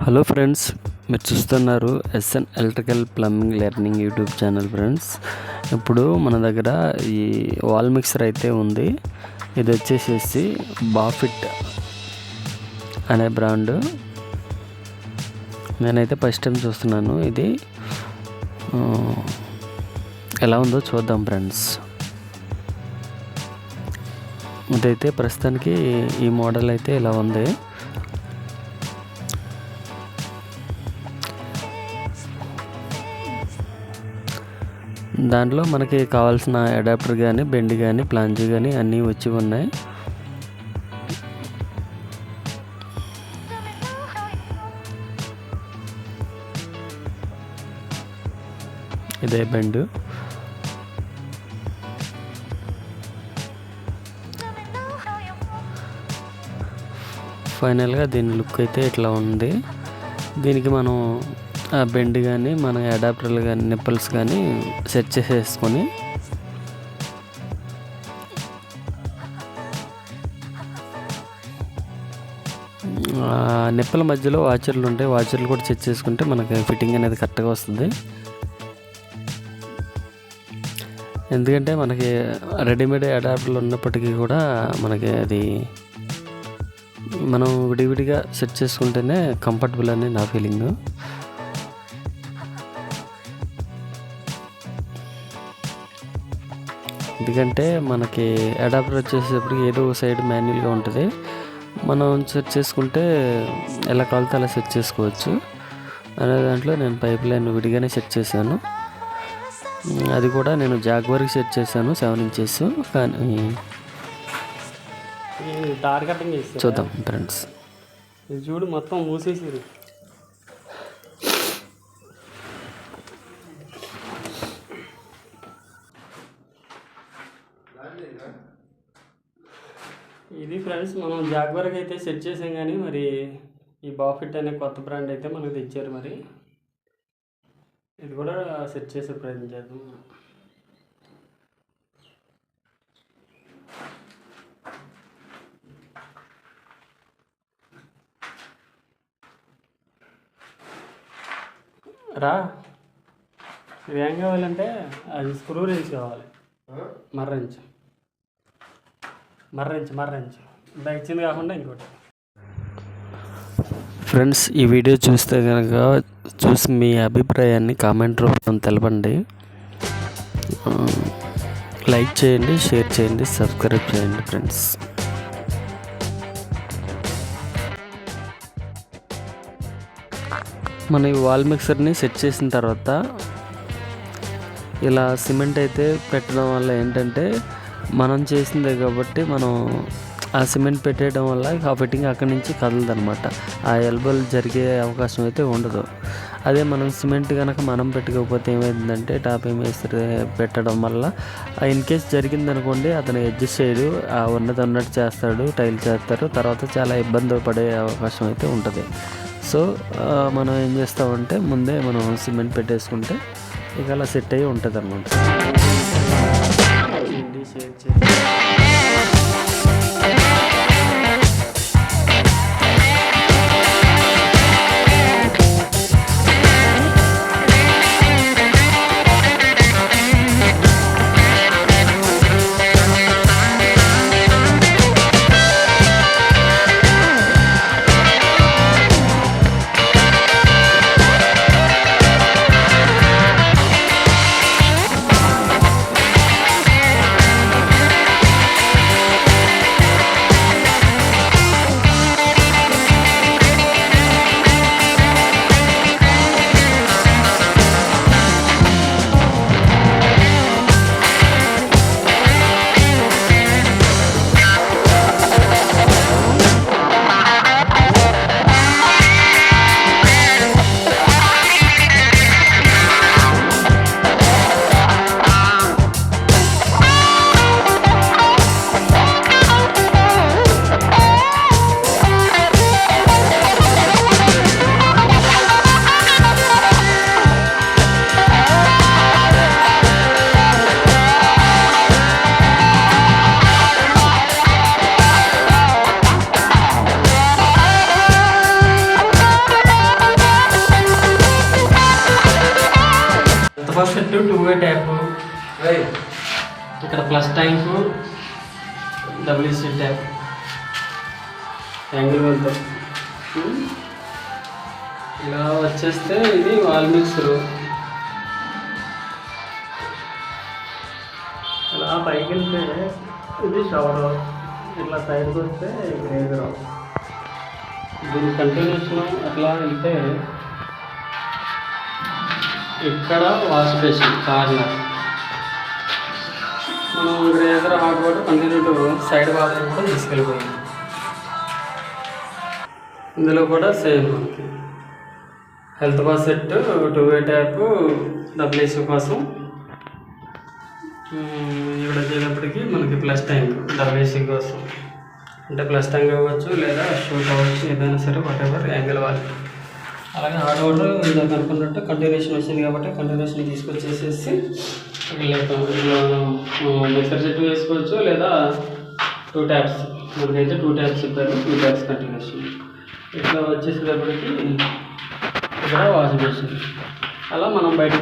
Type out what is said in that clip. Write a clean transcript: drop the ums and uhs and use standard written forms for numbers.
Hello friends, మీరు చూస్తున్నారు S N electrical plumbing learning YouTube channel. Friends, ఇప్పుడు మన దగ్గర ఈ వాల్ మిక్సర్ అయితే ఉంది. ఇది వచ్చేసేసి బాఫిట్ అనే బ్రాండ్. నేనైతే ఫస్ట్ టైం చూస్తున్నాను. ఇది ఎలా ఉందో చూద్దాం ఫ్రెండ్స్. ఇదైతే ప్రస్తుతానికి ఈ మోడల్ అయితే ఇలా ఉంది. దాంట్లో మనకి కావాల్సిన అడాప్టర్ కానీ, బెండ్ కానీ, ప్లాంజ్ కానీ అన్నీ వచ్చి ఉన్నాయి. ఇదే బెండ్. ఫైనల్గా దీని లుక్ అయితే ఇట్లా ఉంది. దీనికి మనం ఆ బెండ్ కానీ, మన అడాప్టర్లు కానీ, నిప్పల్స్ కానీ సెట్ చేసేసుకొని నిప్పల మధ్యలో వాచర్లు ఉంటాయి. వాచర్లు కూడా సెట్ చేసుకుంటే మనకి ఫిట్టింగ్ అనేది కరెక్ట్గా వస్తుంది. ఎందుకంటే మనకి రెడీమేడ్ అడాప్టర్లు ఉన్నప్పటికీ కూడా మనకి అది మనం విడివిడిగా సెట్ చేసుకుంటేనే కంఫర్టబుల్ అని నా ఫీలింగ్. ఎందుకంటే మనకి అడాప్టర్ వచ్చేసేపటికి ఏదో సైడ్ మాన్యువల్గా ఉంటుంది. మనం సెట్ చేసుకుంటే ఎలా కావాలితే అలా సెట్ చేసుకోవచ్చు. అనే దాంట్లో నేను పైప్ లైన్ విడిగానే సెట్ చేశాను. అది కూడా నేను జాగ్వర్కి సెట్ చేశాను 7 ఇంచెస్. కానీ తార్ కటింగ్ చూద్దాం ఫ్రెండ్స్. ఇది చూడు, మొత్తం మూసేసారు. ఇది ఫ్రెండ్స్, మనం జాగ్వర్కి అయితే సెట్ చేసాం. కానీ మరి ఈ బాఫిట్ అనే కొత్త బ్రాండ్ అయితే మనకు తెచ్చారు. మరి ఇది కూడా సెట్ చేసే ప్రయత్నం చేద్దాం. రా, ఇది ఏం కావాలంటే అది స్క్రూ రేంజ్ కావాలి. మర్రెంచ్ ఇంత ఇచ్చింది కాకుండా ఇంకోటి. ఫ్రెండ్స్, ఈ వీడియో చూస్తే కనుక చూసి మీ అభిప్రాయాన్ని కామెంట్ రూపంలో తెలపండి. లైక్ చేయండి, షేర్ చేయండి, సబ్స్క్రైబ్ చేయండి ఫ్రెండ్స్. మన ఈ వాల్ మిక్సర్ని సెట్ చేసిన తర్వాత ఇలా సిమెంట్ అయితే పెట్టడం వల్ల ఏంటంటే మనం చేసిందే కాబట్టి మనం ఆ సిమెంట్ పెట్టేయడం వల్ల ఆ ఫిట్టింగ్ అక్కడి నుంచి కదలదనమాట. ఆ ఎల్బోలు జరిగే అవకాశం అయితే ఉండదు. అదే మనం సిమెంట్ కనుక మనం పెట్టుకోకపోతే ఏమైందంటే టాప్ మేస్త్రి పెట్టడం వల్ల ఇన్ కేస్ జరిగిందనుకోండి, అతను అడ్జస్ట్ చేయడు, ఉన్నట్టు చేస్తాడు, టైల్ చేస్తారు, తర్వాత చాలా ఇబ్బంది పడే అవకాశం అయితే ఉంటుంది. సో మనం ఏం చేస్తామంటే ముందే మనం సిమెంట్ పెట్టేసుకుంటే ఇక అలా సెట్ అయ్యి ఉంటుంది అన్నమాట. సెట్ 2-వే ట్యాప్, ఇక్కడ plus tank, WC tap angle వెళ్తాం. ఇలా వచ్చేస్తే ఇది వాల్ మిక్సరు. ఇలా పైకి వెళ్తే ఇది షవర్, ఇట్లా సైడ్కి వస్తే గ్రేజర్. దీని కంటిన్యూషన్ అట్లా వెళ్తే ఇక్కడ వాష్ బేసిన్ కార్నర్. మనం geyser hot water continue side water కూడా తీసుకెళ్ళిపోయింది. ఇందులో కూడా సేమ్ మనకి హెల్త్ బాత్ సెట్, 2-వే ట్యాప్, WC కోసం. ఇక్కడ వచ్చేటప్పటికి మనకి ప్లస్ ట్యాంక్ WC కోసం, అంటే ప్లస్ ట్యాంక్ అవ్వచ్చు లేదా షూట్ అవ్వచ్చు, ఏదైనా సరే వాట్ ఎవర్ యాంగిల్ వాళ్ళు. అలాగే హాట్ వాటర్ ఇందాక అనుకున్నట్టు కంటిన్యూషన్ వచ్చింది కాబట్టి కంటిన్యూషన్ తీసుకొచ్చేసేసి మిక్సర్ సెట్ వేసుకోవచ్చు లేదా 2 ట్యాప్స్. మనకైతే 2 ట్యాప్స్ ఇస్తారు, 2 ట్యాప్స్ కంటిన్యూషన్. ఇట్లా వచ్చేసేటప్పటికి ఇక్కడ వాష్ బేసిన్. అలా మనం బయట